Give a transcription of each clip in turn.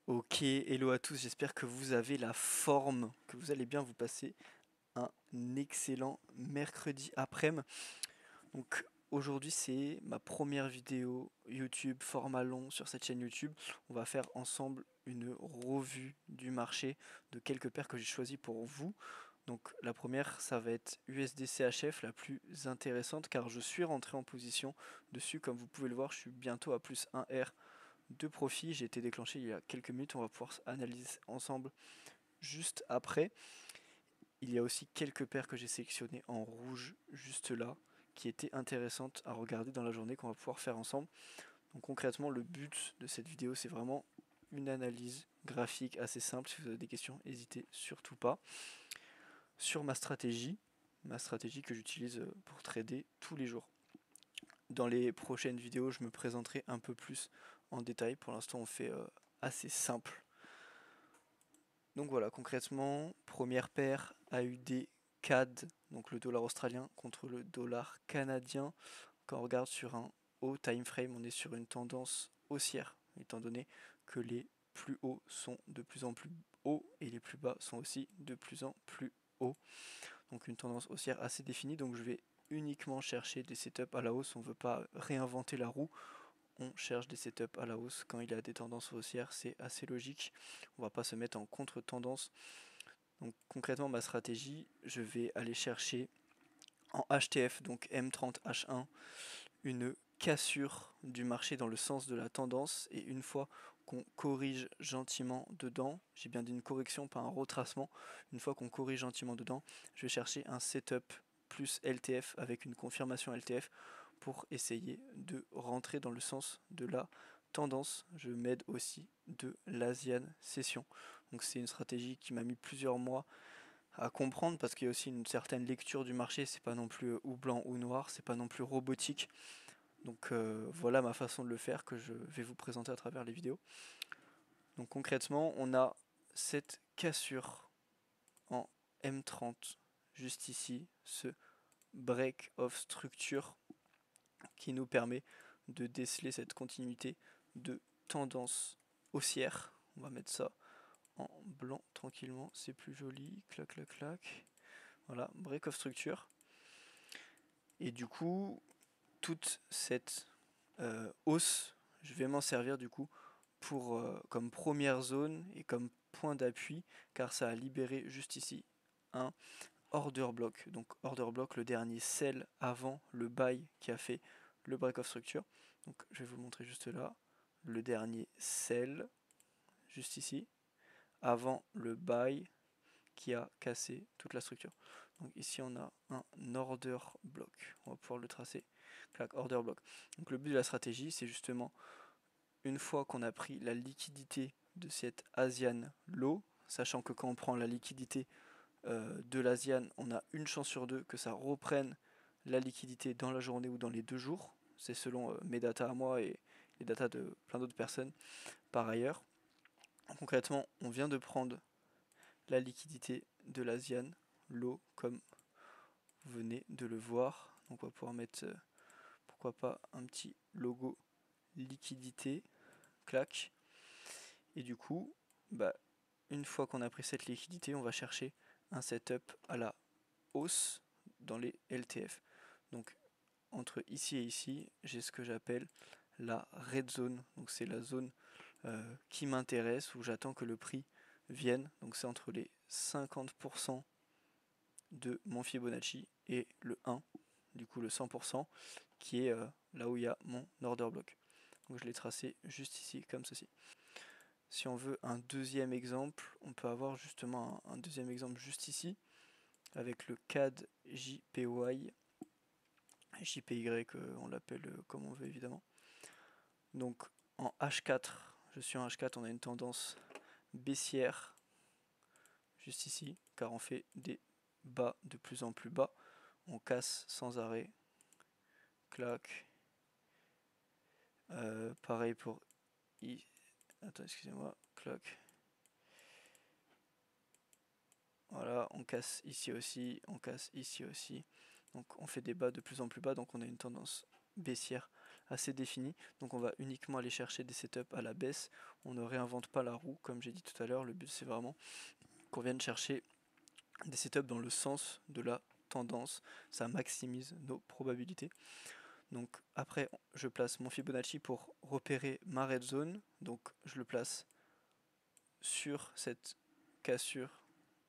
Ok, hello à tous, j'espère que vous avez la forme, que vous allez bien vous passer un excellent mercredi après-midi. Donc aujourd'hui c'est ma première vidéo YouTube, format long sur cette chaîne YouTube. On va faire ensemble une revue du marché de quelques paires que j'ai choisies pour vous. Donc la première ça va être USD CHF, la plus intéressante car je suis rentré en position dessus. Comme vous pouvez le voir, je suis bientôt à plus 1R de profit. J'ai été déclenché il y a quelques minutes, on va pouvoir analyser ensemble juste après. Il y a aussi quelques paires que j'ai sélectionnées en rouge juste là, qui étaient intéressantes à regarder dans la journée, qu'on va pouvoir faire ensemble. Donc concrètement, le but de cette vidéo, c'est vraiment une analyse graphique assez simple. Si vous avez des questions, n'hésitez surtout pas. Sur ma stratégie que j'utilise pour trader tous les jours. Dans les prochaines vidéos, je me présenterai un peu plus en détail. Pour l'instant, on fait assez simple. Donc voilà, concrètement, première paire AUD CAD, donc le dollar australien contre le dollar canadien. Quand on regarde sur un haut time frame, on est sur une tendance haussière, étant donné que les plus hauts sont de plus en plus hauts et les plus bas sont aussi de plus en plus hauts. Donc une tendance haussière assez définie, donc je vais uniquement chercher des setups à la hausse, on ne veut pas réinventer la roue, on cherche des setups à la hausse quand il y a des tendances haussières, c'est assez logique. On va pas se mettre en contre-tendance. Donc concrètement, ma stratégie, je vais aller chercher en HTF, donc M30H1, une cassure du marché dans le sens de la tendance. Et une fois qu'on corrige gentiment dedans, j'ai bien dit une correction, pas un retracement, une fois qu'on corrige gentiment dedans, je vais chercher un setup plus LTF avec une confirmation LTF pour essayer de rentrer dans le sens de la tendance. Je m'aide aussi de l'Asian Session. Donc c'est une stratégie qui m'a mis plusieurs mois à comprendre parce qu'il y a aussi une certaine lecture du marché. C'est pas non plus ou blanc ou noir, c'est pas non plus robotique. Donc voilà ma façon de le faire que je vais vous présenter à travers les vidéos. Donc concrètement, on a cette cassure en M30 juste ici, ce break of structure qui nous permet de déceler cette continuité de tendance haussière. On va mettre ça en blanc tranquillement, c'est plus joli, clac clac clac. Voilà, break of structure. Et du coup, toute cette hausse, je vais m'en servir du coup pour comme première zone et comme point d'appui, car ça a libéré juste ici un order block. Donc order block, le dernier sell avant le buy qui a fait le break of structure. Donc je vais vous montrer juste là le dernier sell juste ici avant le buy qui a cassé toute la structure. Donc ici on a un order block. On va pouvoir le tracer. Clac, order block. Donc le but de la stratégie, c'est justement une fois qu'on a pris la liquidité de cette Asian low, sachant que quand on prend la liquidité de l'Asian, on a une chance sur deux que ça reprenne la liquidité dans la journée ou dans les 2 jours. C'est selon mes datas à moi et les datas de plein d'autres personnes par ailleurs. Concrètement, on vient de prendre la liquidité de l'Asian low comme vous venez de le voir. Donc on va pouvoir mettre pourquoi pas un petit logo liquidité, clac. Et du coup, bah, une fois qu'on a pris cette liquidité, on va chercher un setup à la hausse dans les LTF. Donc entre ici et ici, j'ai ce que j'appelle la red zone. Donc c'est la zone qui m'intéresse, où j'attends que le prix vienne. Donc c'est entre les 50% de mon Fibonacci et le 1, du coup le 100%, qui est là où il y a mon order block. Donc je l'ai tracé juste ici, comme ceci. Si on veut un deuxième exemple, on peut avoir justement un deuxième exemple juste ici, avec le CAD JPY, JPY on l'appelle comme on veut évidemment. Donc en H4, je suis en H4, on a une tendance baissière, juste ici, car on fait des bas de plus en plus bas, on casse sans arrêt, clac, pareil pour I, attends excusez-moi, clac, voilà, on casse ici aussi, on casse ici aussi. Donc on fait des bas de plus en plus bas, donc on a une tendance baissière assez définie. Donc on va uniquement aller chercher des setups à la baisse. On ne réinvente pas la roue, comme j'ai dit tout à l'heure. Le but c'est vraiment qu'on vienne chercher des setups dans le sens de la tendance. Ça maximise nos probabilités. Donc après, je place mon Fibonacci pour repérer ma red zone. Donc je le place sur cette cassure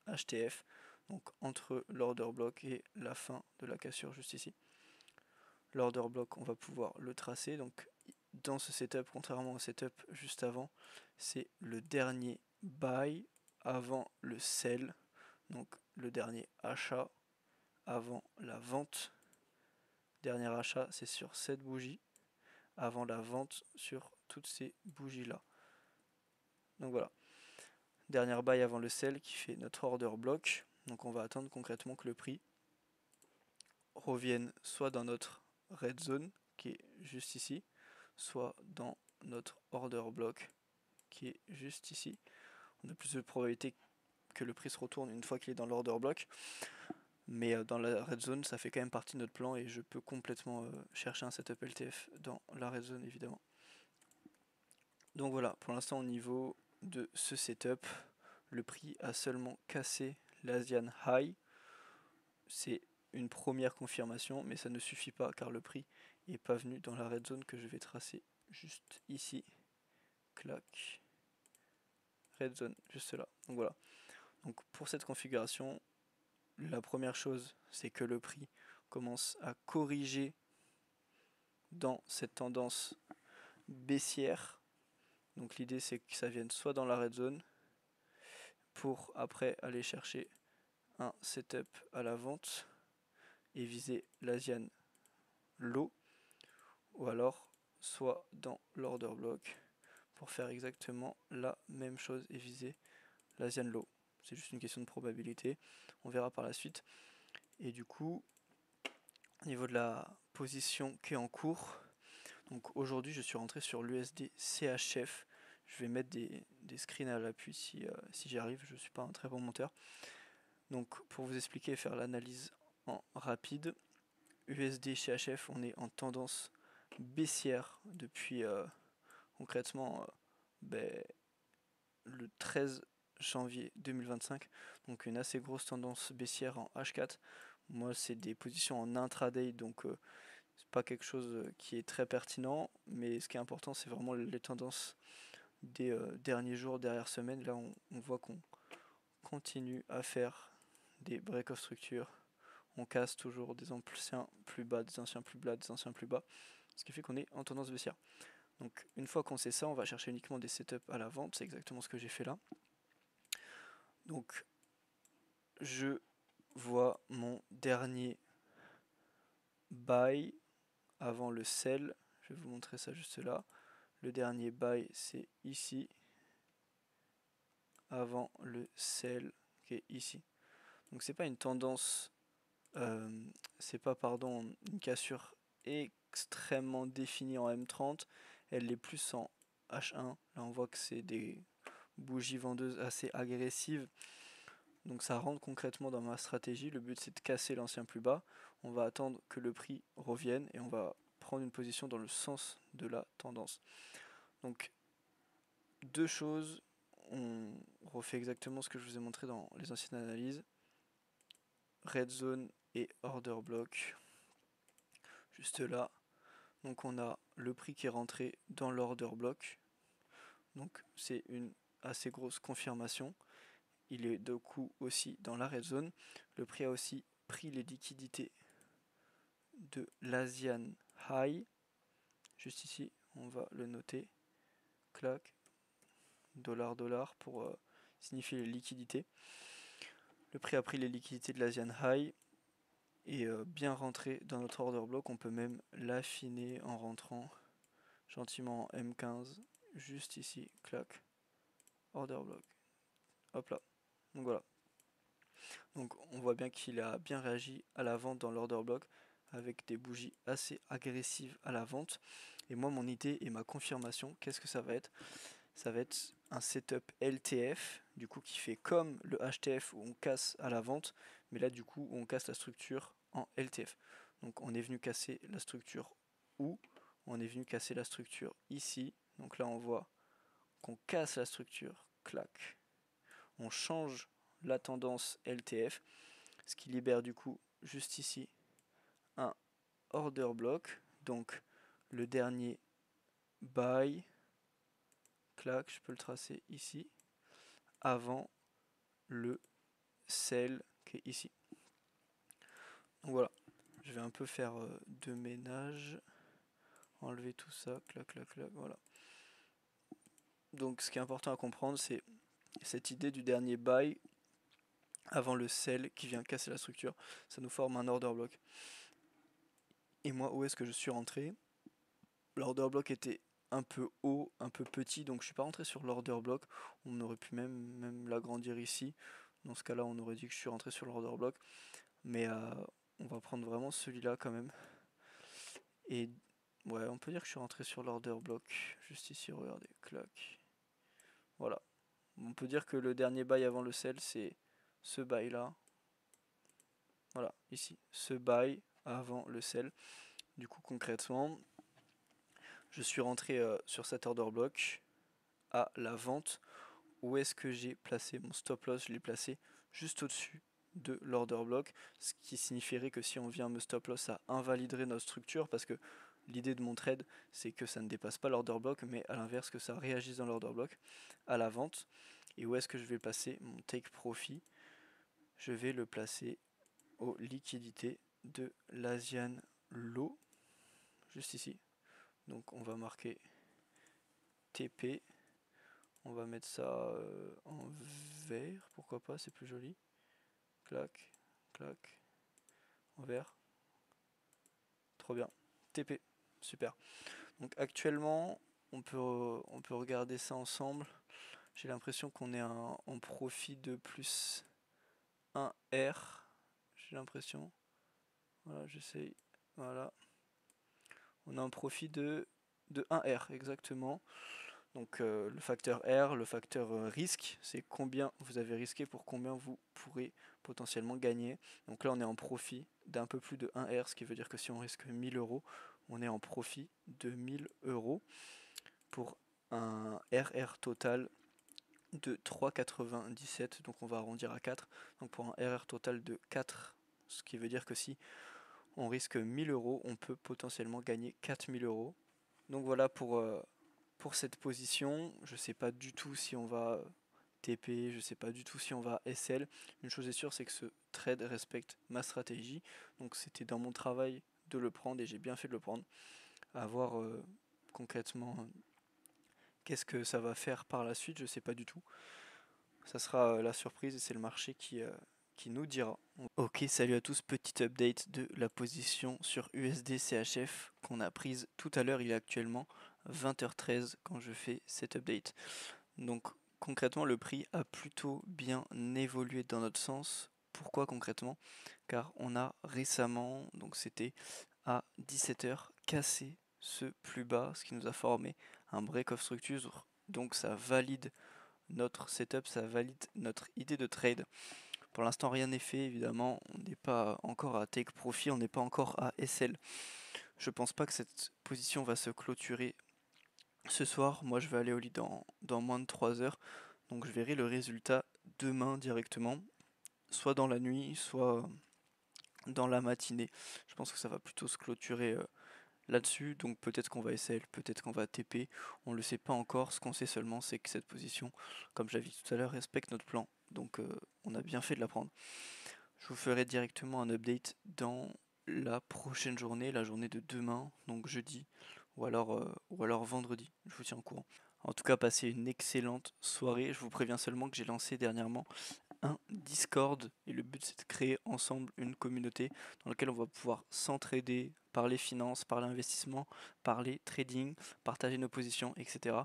HTF, donc entre l'order block et la fin de la cassure juste ici. L'order block, on va pouvoir le tracer. Donc dans ce setup, contrairement au setup juste avant, c'est le dernier buy avant le sell, donc le dernier achat avant la vente. Dernier achat, c'est sur cette bougie, avant la vente sur toutes ces bougies là. Donc voilà. Dernière buy avant le sell qui fait notre order block. Donc on va attendre concrètement que le prix revienne soit dans notre red zone qui est juste ici, soit dans notre order block qui est juste ici. On a plus de probabilité que le prix se retourne une fois qu'il est dans l'order block. Mais dans la red zone, ça fait quand même partie de notre plan et je peux complètement chercher un setup LTF dans la red zone évidemment. Donc voilà, pour l'instant au niveau de ce setup, le prix a seulement cassé l'Asian High. C'est une première confirmation, mais ça ne suffit pas car le prix n'est pas venu dans la red zone que je vais tracer juste ici. Clac. Red zone, juste là. Donc voilà. Donc pour cette configuration, la première chose, c'est que le prix commence à corriger dans cette tendance baissière. Donc l'idée c'est que ça vienne soit dans la red zone pour après aller chercher un setup à la vente et viser l'Asian low, ou alors soit dans l'order block pour faire exactement la même chose et viser l'Asian low. C'est juste une question de probabilité, on verra par la suite. Et du coup, au niveau de la position qui est en cours, donc aujourd'hui je suis rentré sur l'USD CHF. Je vais mettre des screens à l'appui si j'y arrive, je ne suis pas un très bon monteur. Donc pour vous expliquer et faire l'analyse en rapide, USD CHF, on est en tendance baissière depuis concrètement le 13 janvier 2025, donc une assez grosse tendance baissière en H4. Moi c'est des positions en intraday, donc c'est pas quelque chose qui est très pertinent, mais ce qui est important c'est vraiment les tendances des derniers jours, dernières semaines. Là on voit qu'on continue à faire des break of structure, on casse toujours des anciens plus bas, des anciens plus bas, des anciens plus bas, ce qui fait qu'on est en tendance baissière. Donc une fois qu'on sait ça, on va chercher uniquement des setups à la vente, c'est exactement ce que j'ai fait là. Donc je vois mon dernier buy avant le sell, je vais vous montrer ça juste là. Le dernier buy c'est ici, avant le sell qui est ici. Donc c'est pas une tendance, c'est pas une cassure extrêmement définie en M30, elle est plus en H1. Là on voit que c'est des bougies vendeuses assez agressives, donc ça rentre concrètement dans ma stratégie. Le but c'est de casser l'ancien plus bas, on va attendre que le prix revienne et on va prendre une position dans le sens de la tendance. Donc deux choses, on refait exactement ce que je vous ai montré dans les anciennes analyses, red zone et order block juste là. Donc on a le prix qui est rentré dans l'order block, donc c'est une assez grosse confirmation. Il est de coup aussi dans la red zone. Le prix a aussi pris les liquidités de l'Asian High, juste ici, on va le noter, clac, dollar dollar pour signifier les liquidités. Le prix a pris les liquidités de l'Asian High et bien rentré dans notre order block. On peut même l'affiner en rentrant gentiment en M15, juste ici, clac, order block, hop là. Donc voilà. Donc on voit bien qu'il a bien réagi à la vente dans l'order block avec des bougies assez agressives à la vente. Et moi mon idée et ma confirmation, qu'est-ce que ça va être? Ça va être un setup LTF, du coup qui fait comme le HTF où on casse à la vente, mais là du coup où on casse la structure en LTF. Donc on est venu casser la structure où on est venu casser la structure ici. Donc là on voit qu'on casse la structure, clac. On change la tendance LTF, ce qui libère du coup juste ici un order block. Donc le dernier buy, clac, je peux le tracer ici, avant le sell qui est ici. Donc voilà, je vais un peu faire de ménage, enlever tout ça, clac, clac, clac, voilà. Donc ce qui est important à comprendre, c'est cette idée du dernier buy avant le sell qui vient casser la structure. Ça nous forme un order block. Et moi, où est-ce que je suis rentré? L'order block était un peu haut, un peu petit, donc je suis pas rentré sur l'order block. On aurait pu même l'agrandir ici. Dans ce cas-là, on aurait dit que je suis rentré sur l'order block. Mais on va prendre vraiment celui-là quand même. Et ouais, on peut dire que je suis rentré sur l'order block. Juste ici, regardez, clac. Voilà. On peut dire que le dernier buy avant le sell, c'est ce buy là. Voilà, ici, ce buy avant le sell. Du coup, concrètement, je suis rentré sur cet order block à la vente. Où est-ce que j'ai placé mon stop loss? Je l'ai placé juste au-dessus de l'order block, ce qui signifierait que si on vient me stop loss, ça invaliderait notre structure, parce que l'idée de mon trade, c'est que ça ne dépasse pas l'order block, mais à l'inverse, que ça réagisse dans l'order block à la vente. Et où est-ce que je vais placer mon take profit? Je vais le placer aux liquidités de l'Asian Low, juste ici. Donc on va marquer TP, on va mettre ça en vert, pourquoi pas, c'est plus joli. Clac, clac, en vert. Trop bien. TP, super. Donc actuellement, on peut regarder ça ensemble. J'ai l'impression qu'on est en profit de plus 1 R. J'ai l'impression. Voilà, j'essaye. Voilà. On a un profit de 1 R, exactement. Donc le facteur R, le facteur risque, c'est combien vous avez risqué pour combien vous pourrez potentiellement gagner. Donc là on est en profit d'un peu plus de 1 R, ce qui veut dire que si on risque 1000 euros, on est en profit de 1000 euros pour un RR total de 3,97. Donc on va arrondir à 4. Donc pour un RR total de 4, ce qui veut dire que si on risque 1000 euros, on peut potentiellement gagner 4000 euros. Donc voilà pour cette position. Je sais pas du tout si on va TP, je sais pas du tout si on va SL. Une chose est sûre, c'est que ce trade respecte ma stratégie. Donc c'était dans mon travail de le prendre et j'ai bien fait de le prendre. À voir concrètement qu'est-ce que ça va faire par la suite, je sais pas du tout. Ça sera la surprise et c'est le marché qui nous dira. Ok, salut à tous, petit update de la position sur USD CHF qu'on a prise tout à l'heure. Il est actuellement 20h13 quand je fais cet update. Donc concrètement, le prix a plutôt bien évolué dans notre sens. Pourquoi concrètement? Car on a récemment, donc c'était à 17h, cassé ce plus bas, ce qui nous a formé un break of structure. Donc ça valide notre setup, ça valide notre idée de trade. Pour l'instant, rien n'est fait, évidemment. On n'est pas encore à take profit, on n'est pas encore à SL. Je pense pas que cette position va se clôturer ce soir. Moi, je vais aller au lit dans moins de 3 heures. Donc, je verrai le résultat demain directement, soit dans la nuit, soit dans la matinée. Je pense que ça va plutôt se clôturer là-dessus. Donc, peut-être qu'on va SL, peut-être qu'on va TP. On ne le sait pas encore. Ce qu'on sait seulement, c'est que cette position, comme j'avais dit tout à l'heure, respecte notre plan. Donc, on a bien fait de la prendre. Je vous ferai directement un update dans la prochaine journée, la journée de demain, donc jeudi, ou alors vendredi, je vous tiens au courant. En tout cas, passez une excellente soirée. Je vous préviens seulement que j'ai lancé dernièrement un Discord et le but c'est de créer ensemble une communauté dans laquelle on va pouvoir s'entraider, parler finance, parler investissement, parler trading, partager nos positions, etc.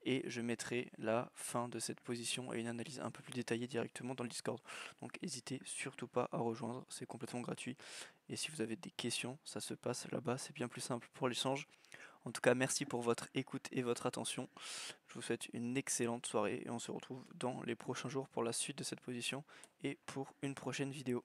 Et je mettrai la fin de cette position et une analyse un peu plus détaillée directement dans le Discord. Donc n'hésitez surtout pas à rejoindre, c'est complètement gratuit. Et si vous avez des questions, ça se passe là-bas, c'est bien plus simple pour l'échange. En tout cas, merci pour votre écoute et votre attention. Je vous souhaite une excellente soirée et on se retrouve dans les prochains jours pour la suite de cette position et pour une prochaine vidéo.